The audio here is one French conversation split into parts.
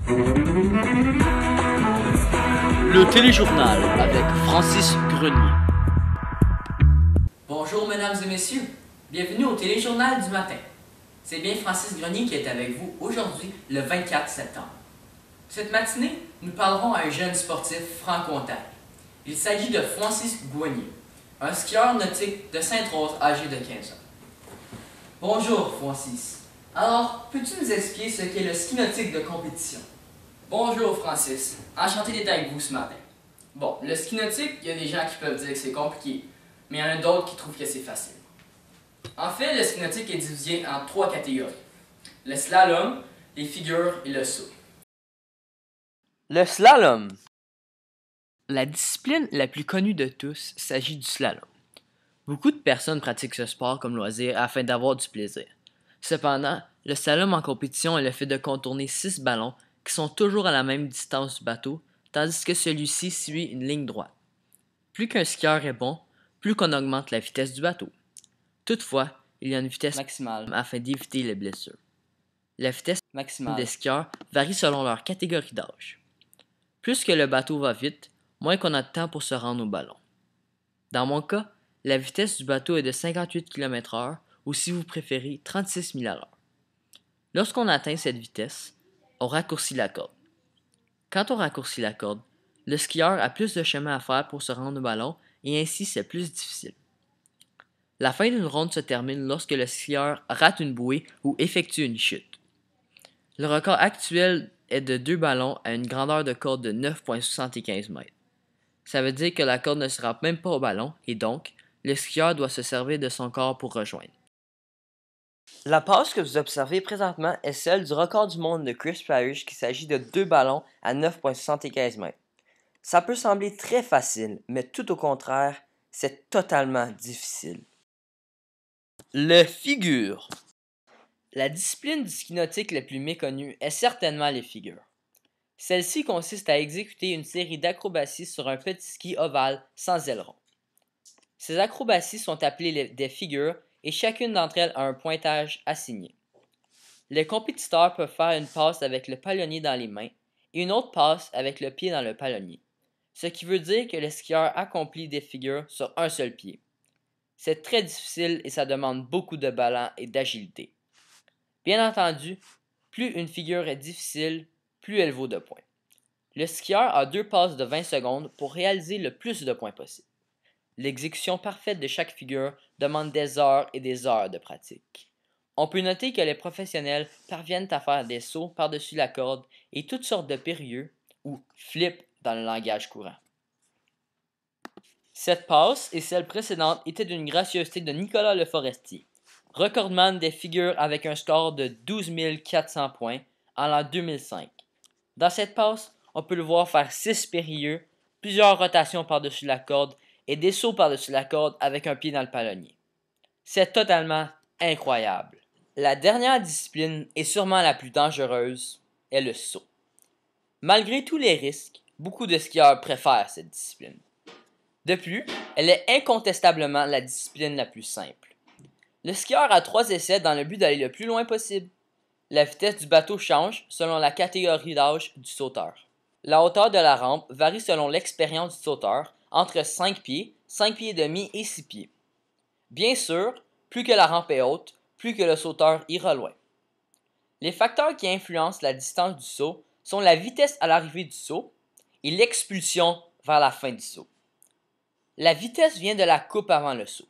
Le téléjournal avec Francis Grenier. Bonjour mesdames et messieurs, bienvenue au téléjournal du matin. C'est bien Francis Grenier qui est avec vous aujourd'hui, le 24 septembre. Cette matinée, nous parlerons à un jeune sportif franco-ontarien. Il s'agit de Francis Grenier, un skieur nautique de Sainte-Rose âgé de 15 ans. Bonjour Francis. Alors, peux-tu nous expliquer ce qu'est le ski nautique de compétition? Bonjour Francis, enchanté d'être avec vous ce matin. Bon, le ski nautique, il y a des gens qui peuvent dire que c'est compliqué, mais il y en a d'autres qui trouvent que c'est facile. En fait, le ski nautique est divisé en 3 catégories. Le slalom, les figures et le saut. Le slalom. La discipline la plus connue de tous s'agit du slalom. Beaucoup de personnes pratiquent ce sport comme loisir afin d'avoir du plaisir. Cependant, le slalom en compétition est le fait de contourner 6 ballons qui sont toujours à la même distance du bateau, tandis que celui-ci suit une ligne droite. Plus qu'un skieur est bon, plus qu'on augmente la vitesse du bateau. Toutefois, il y a une vitesse maximale afin d'éviter les blessures. La vitesse maximale des skieurs varie selon leur catégorie d'âge. Plus que le bateau va vite, moins qu'on a de temps pour se rendre au ballon. Dans mon cas, la vitesse du bateau est de 58 km/h ou si vous préférez 36 000 à l'heure. Lorsqu'on atteint cette vitesse, on raccourcit la corde. Quand on raccourcit la corde, le skieur a plus de chemin à faire pour se rendre au ballon et ainsi c'est plus difficile. La fin d'une ronde se termine lorsque le skieur rate une bouée ou effectue une chute. Le record actuel est de 2 ballons à une grandeur de corde de 9,75 mètres. Ça veut dire que la corde ne se rend même pas au ballon et donc, le skieur doit se servir de son corps pour rejoindre. La passe que vous observez présentement est celle du record du monde de Chris Parrish qui s'agit de 2 ballons à 9,75 mètres. Ça peut sembler très facile, mais tout au contraire, c'est totalement difficile. Le figure. La discipline du ski nautique la plus méconnue est certainement les figures. Celle-ci consiste à exécuter une série d'acrobaties sur un petit ski ovale sans aileron. Ces acrobaties sont appelées des figures et chacune d'entre elles a un pointage assigné. Les compétiteurs peuvent faire une passe avec le palonnier dans les mains et une autre passe avec le pied dans le palonnier, ce qui veut dire que le skieur accomplit des figures sur un seul pied. C'est très difficile et ça demande beaucoup de ballon et d'agilité. Bien entendu, plus une figure est difficile, plus elle vaut de points. Le skieur a 2 passes de 20 secondes pour réaliser le plus de points possible. L'exécution parfaite de chaque figure demande des heures et des heures de pratique. On peut noter que les professionnels parviennent à faire des sauts par-dessus la corde et toutes sortes de périlleux, ou flips dans le langage courant. Cette passe et celle précédente étaient d'une gracieuseté de Nicolas Le Forestier, recordman des figures avec un score de 12 400 points en l'an 2005. Dans cette passe, on peut le voir faire 6 périlleux, plusieurs rotations par-dessus la corde et des sauts par-dessus la corde avec un pied dans le palonnier. C'est totalement incroyable. La dernière discipline, et sûrement la plus dangereuse, est le saut. Malgré tous les risques, beaucoup de skieurs préfèrent cette discipline. De plus, elle est incontestablement la discipline la plus simple. Le skieur a 3 essais dans le but d'aller le plus loin possible. La vitesse du bateau change selon la catégorie d'âge du sauteur. La hauteur de la rampe varie selon l'expérience du sauteur, entre 5 pieds, 5 pieds et demi et 6 pieds. Bien sûr, plus que la rampe est haute, plus que le sauteur ira loin. Les facteurs qui influencent la distance du saut sont la vitesse à l'arrivée du saut et l'expulsion vers la fin du saut. La vitesse vient de la coupe avant le saut.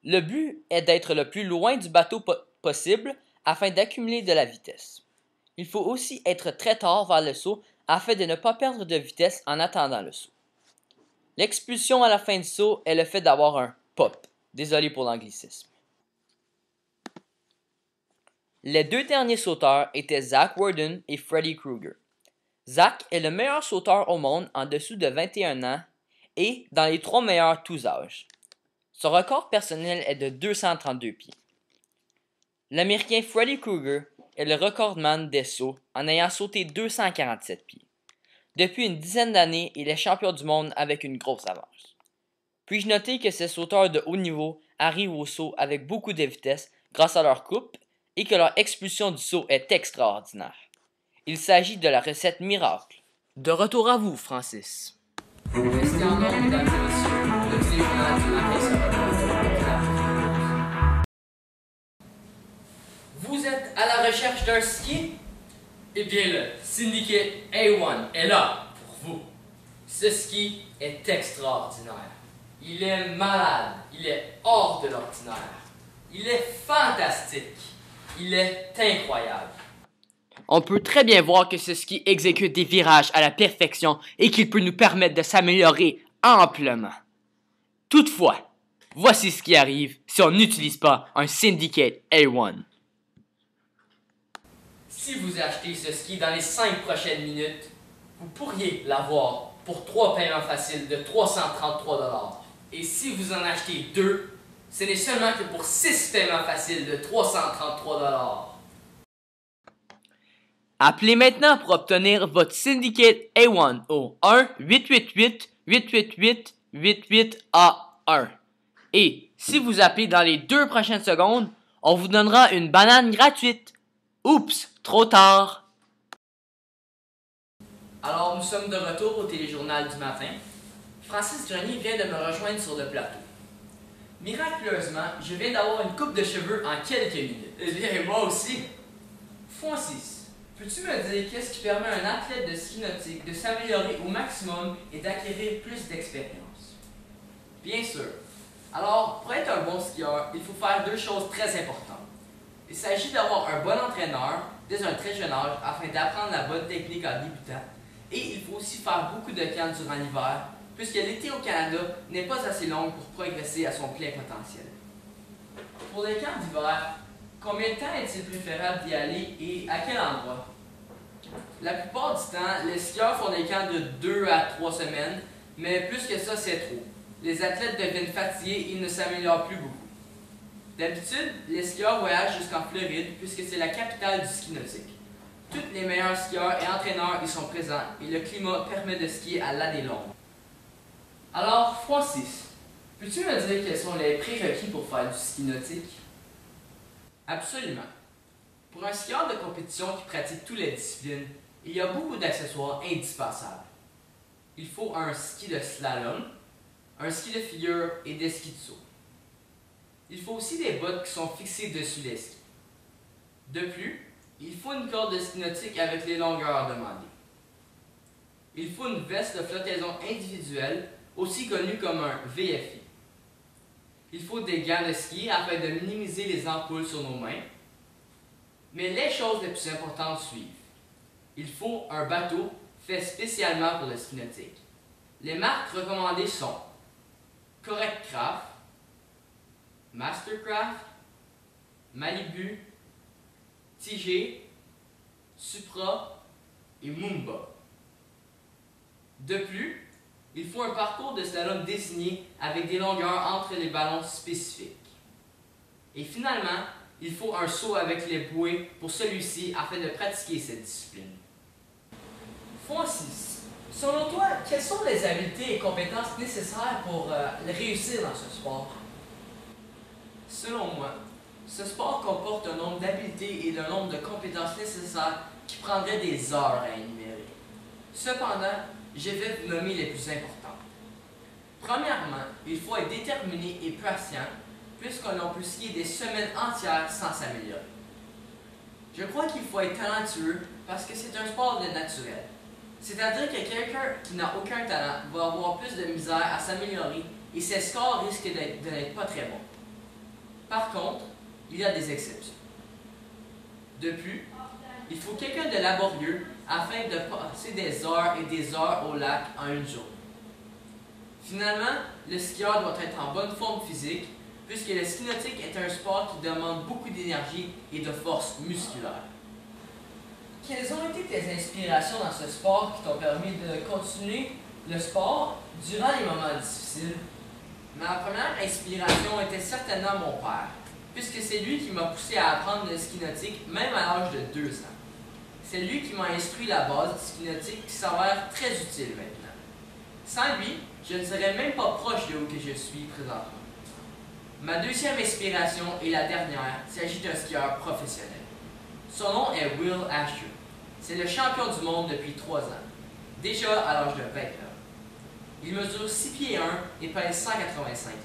Le but est d'être le plus loin du bateau possible afin d'accumuler de la vitesse. Il faut aussi être très tard vers le saut afin de ne pas perdre de vitesse en attendant le saut. L'expulsion à la fin du saut est le fait d'avoir un pop. Désolé pour l'anglicisme. Les 2 derniers sauteurs étaient Zach Worden et Freddy Krueger. Zach est le meilleur sauteur au monde en dessous de 21 ans et dans les 3 meilleurs tous âges. Son record personnel est de 232 pieds. L'Américain Freddy Krueger est le recordman des sauts en ayant sauté 247 pieds. Depuis une dizaine d'années, il est champion du monde avec une grosse avance. Puis-je noter que ces sauteurs de haut niveau arrivent au saut avec beaucoup de vitesse grâce à leur coupe et que leur expulsion du saut est extraordinaire. Il s'agit de la recette miracle. De retour à vous, Francis. Restez en ordre, mesdames et messieurs. Le téléjournal du matin sera Vous êtes à la recherche d'un ski? Eh bien, le Syndicate A1 est là pour vous. Ce ski est extraordinaire. Il est malade. Il est hors de l'ordinaire. Il est fantastique. Il est incroyable. On peut très bien voir que ce ski exécute des virages à la perfection et qu'il peut nous permettre de s'améliorer amplement. Toutefois, voici ce qui arrive si on n'utilise pas un Syndicate A1. Si vous achetez ce ski dans les 5 prochaines minutes, vous pourriez l'avoir pour 3 paiements faciles de 333 $. Et si vous en achetez 2, ce n'est seulement que pour 6 paiements faciles de 333 $. Appelez maintenant pour obtenir votre Syndicate A1 au 1-888-888-88A1. Et si vous appelez dans les 2 prochaines secondes, on vous donnera une banane gratuite. Oups, trop tard! Alors, nous sommes de retour au téléjournal du matin. Francis Grenier vient de me rejoindre sur le plateau. Miraculeusement, je viens d'avoir une coupe de cheveux en quelques minutes. Eh bien, moi aussi. Francis, peux-tu me dire qu'est-ce qui permet à un athlète de ski nautique de s'améliorer au maximum et d'acquérir plus d'expérience? Bien sûr. Alors, pour être un bon skieur, il faut faire 2 choses très importantes. Il s'agit d'avoir un bon entraîneur dès un très jeune âge afin d'apprendre la bonne technique en débutant. Et il faut aussi faire beaucoup de camps durant l'hiver, puisque l'été au Canada n'est pas assez long pour progresser à son plein potentiel. Pour les camps d'hiver, combien de temps est-il préférable d'y aller et à quel endroit? La plupart du temps, les skieurs font des camps de 2 à 3 semaines, mais plus que ça, c'est trop. Les athlètes deviennent fatigués et ne s'améliorent plus beaucoup. D'habitude, les skieurs voyagent jusqu'en Floride puisque c'est la capitale du ski nautique. Tous les meilleurs skieurs et entraîneurs y sont présents et le climat permet de skier à l'année longue. Alors, Francis, peux-tu me dire quels sont les prérequis pour faire du ski nautique? Absolument. Pour un skieur de compétition qui pratique toutes les disciplines, il y a beaucoup d'accessoires indispensables. Il faut un ski de slalom, un ski de figure et des skis de saut. Il faut aussi des bottes qui sont fixées dessus les skis. De plus, il faut une corde de ski nautique avec les longueurs demandées. Il faut une veste de flottaison individuelle, aussi connue comme un VFI. Il faut des gants de ski afin de minimiser les ampoules sur nos mains. Mais les choses les plus importantes suivent. Il faut un bateau fait spécialement pour le ski nautique. Les marques recommandées sont Correct Craft, Mastercraft, Malibu, TG, Supra et Mumba. De plus, il faut un parcours de slalom désigné avec des longueurs entre les ballons spécifiques. Et finalement, il faut un saut avec les bouées pour celui-ci afin de pratiquer cette discipline. Francis, selon toi, quelles sont les habiletés et compétences nécessaires pour réussir dans ce sport? Selon moi, ce sport comporte un nombre d'habiletés et un nombre de compétences nécessaires qui prendraient des heures à énumérer. Cependant, je vais vous nommer les plus importantes. Premièrement, il faut être déterminé et patient, puisqu'on peut skier des semaines entières sans s'améliorer. Je crois qu'il faut être talentueux parce que c'est un sport de naturel. C'est-à-dire que quelqu'un qui n'a aucun talent va avoir plus de misère à s'améliorer et ses scores risquent de n'être pas très bons. Par contre, il y a des exceptions. De plus, il faut quelqu'un de laborieux afin de passer des heures et des heures au lac en une journée. Finalement, le skieur doit être en bonne forme physique puisque le ski nautique est un sport qui demande beaucoup d'énergie et de force musculaire. Quelles ont été tes inspirations dans ce sport qui t'ont permis de continuer le sport durant les moments difficiles? Ma première inspiration était certainement mon père, puisque c'est lui qui m'a poussé à apprendre le ski nautique même à l'âge de 2 ans. C'est lui qui m'a instruit la base du ski nautique qui s'avère très utile maintenant. Sans lui, je ne serais même pas proche de où que je suis présentement. Ma deuxième inspiration et la dernière, il s'agit d'un skieur professionnel. Son nom est Will Asher. C'est le champion du monde depuis 3 ans, déjà à l'âge de 20 ans. Il mesure 6 pieds 1 et pèse 185 livres.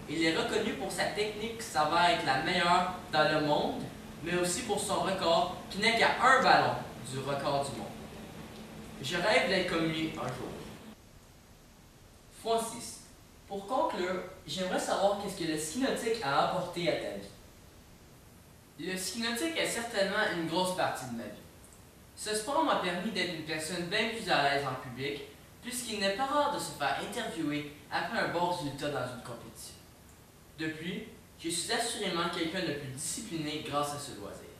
Il est reconnu pour sa technique qui s'avère être la meilleure dans le monde, mais aussi pour son record qui n'est qu'à un ballon du record du monde. Je rêve d'être comme lui un jour. Francis, pour conclure, j'aimerais savoir qu'est-ce que le ski nautique a apporté à ta vie. Le ski nautique est certainement une grosse partie de ma vie. Ce sport m'a permis d'être une personne bien plus à l'aise en public, puisqu'il n'est pas rare de se faire interviewer après un bon résultat dans une compétition. Depuis, je suis assurément quelqu'un de plus discipliné grâce à ce loisir.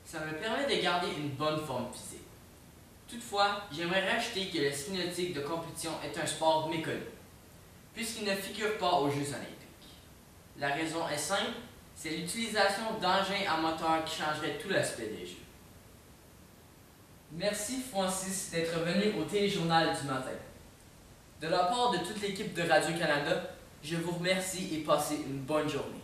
Ça me permet de garder une bonne forme physique. Toutefois, j'aimerais rajouter que le ski nautique de compétition est un sport méconnu, puisqu'il ne figure pas aux Jeux olympiques. La raison est simple, c'est l'utilisation d'engins à moteur qui changerait tout l'aspect des Jeux. Merci Francis d'être venu au Téléjournal du matin. De la part de toute l'équipe de Radio-Canada, je vous remercie et passez une bonne journée.